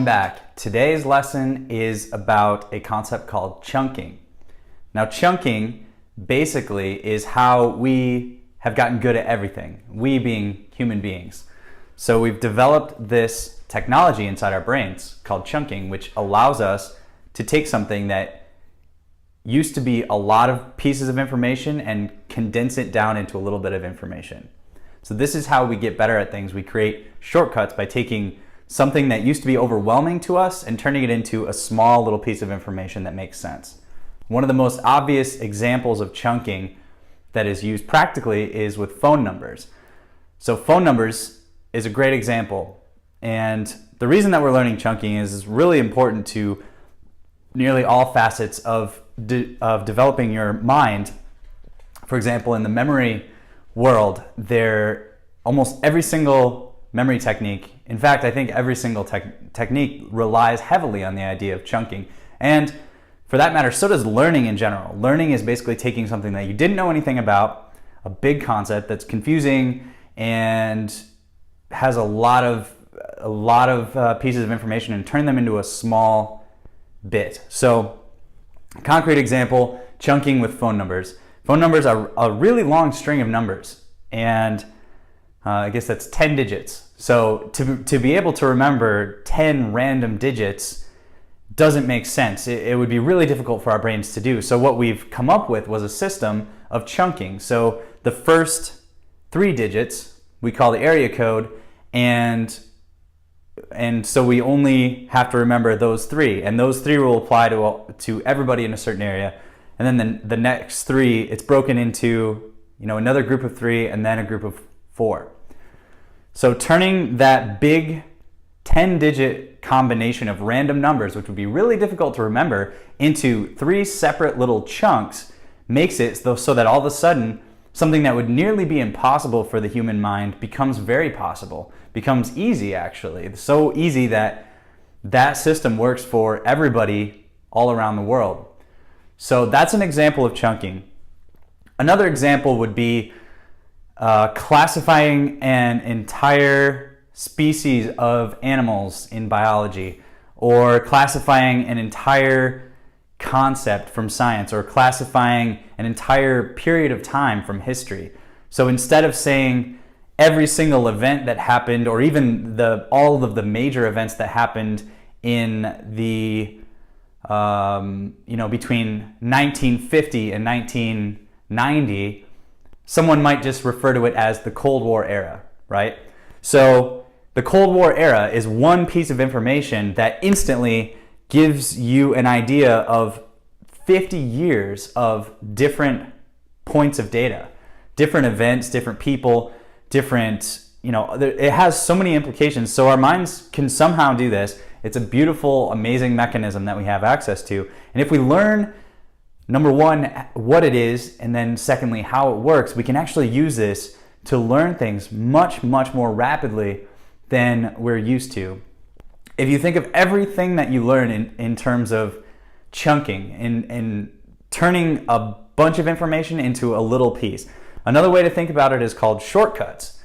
Welcome back. Today's lesson is about a concept called chunking. Now, chunking basically is how we have gotten good at everything, we being human beings. So we've developed this technology inside our brains called chunking, which allows us to take something that used to be a lot of pieces of information and condense it down into a little bit of information. So this is how we get better at things. We create shortcuts by taking something that used to be overwhelming to us and turning it into a small little piece of information that makes sense. One of the most obvious examples of chunking that is used practically is with phone numbers. So phone numbers is a great example. And the reason that we're learning chunking is it's really important to nearly all facets of developing your mind. For example, in the memory world, almost every single memory technique, in fact, I think every single technique relies heavily on the idea of chunking. And for that matter, so does learning in general. Learning is basically taking something that you didn't know anything about, a big concept that's confusing and has a lot of pieces of information, and turn them into a small bit. So, a concrete example, chunking with phone numbers. Phone numbers are a really long string of numbers, and I guess that's 10 digits. So to be able to remember 10 random digits doesn't make sense. It would be really difficult for our brains to do. So what we've come up with was a system of chunking. So the first 3 digits we call the area code, and so we only have to remember those 3, and those 3 will apply to everybody in a certain area. And then the next 3, it's broken into another group of 3 and then a group of 4. So turning that big 10-digit combination of random numbers, which would be really difficult to remember, into 3 separate little chunks makes it so that all of a sudden something that would nearly be impossible for the human mind becomes very possible, becomes easy actually. So easy that system works for everybody all around the world. So that's an example of chunking. Another example would be classifying an entire species of animals in biology, or classifying an entire concept from science, or classifying an entire period of time from history. So instead of saying every single event that happened, or even all of the major events that happened in the between 1950 and 1990, someone might just refer to it as the Cold War era, right? So the Cold War era is one piece of information that instantly gives you an idea of 50 years of different points of data, different events, different people, it has so many implications. So our minds can somehow do this. It's a beautiful, amazing mechanism that we have access to. And if we learn, number one, what it is, and then secondly, how it works, we can actually use this to learn things much, much more rapidly than we're used to. If you think of everything that you learn in terms of chunking and turning a bunch of information into a little piece. Another way to think about it is called shortcuts.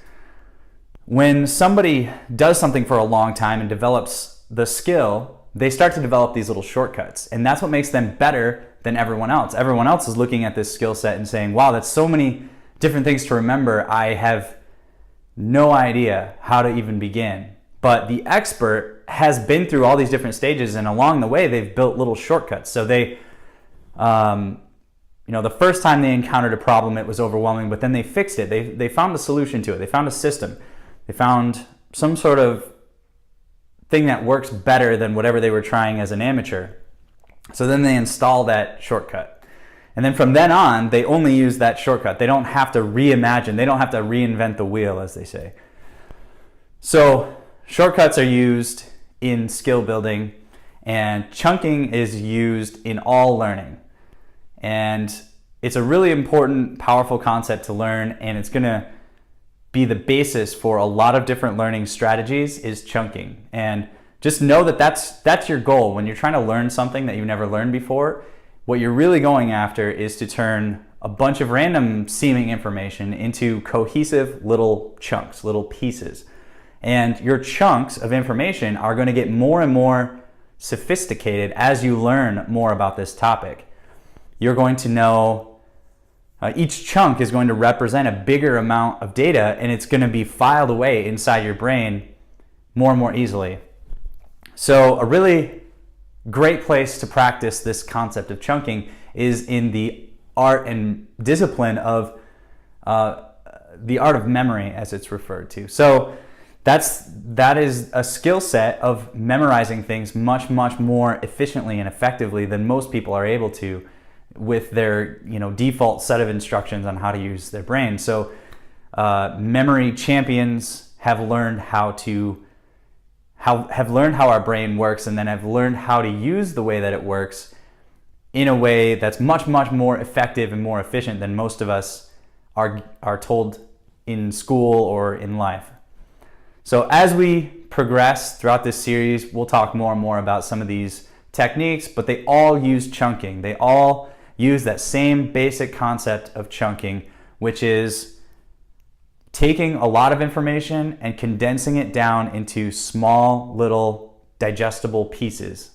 When somebody does something for a long time and develops the skill, they start to develop these little shortcuts, and that's what makes them better than everyone else. Everyone else is looking at this skill set and saying, wow, that's so many different things to remember, I have no idea how to even begin. But the expert has been through all these different stages, and along the way they've built little shortcuts. So they the first time they encountered a problem, it was overwhelming, but then they fixed it. They found a solution to it. They found a system. They found some sort of thing that works better than whatever they were trying as an amateur. So then they install that shortcut. And then from then on, they only use that shortcut. They don't have to reimagine. They don't have to reinvent the wheel, as they say. So shortcuts are used in skill building, and chunking is used in all learning. And it's a really important, powerful concept to learn, and it's going to be the basis for a lot of different learning strategies is chunking. And just know that that's your goal. When you're trying to learn something that you've never learned before, what you're really going after is to turn a bunch of random seeming information into cohesive little chunks, little pieces. And your chunks of information are going to get more and more sophisticated as you learn more about this topic. You're going to know each chunk is going to represent a bigger amount of data, and it's going to be filed away inside your brain more and more easily. So a really great place to practice this concept of chunking is in the art and discipline of the art of memory, as it's referred to. So that is a skill set of memorizing things much more efficiently and effectively than most people are able to with their default set of instructions on how to use their brain. So memory champions have learned how our brain works, and then have learned how to use the way that it works in a way that's much more effective and more efficient than most of us are told in school or in life. So as we progress throughout this series, we'll talk more and more about some of these techniques, but they all use chunking. They all use that same basic concept of chunking, which is taking a lot of information and condensing it down into small little digestible pieces.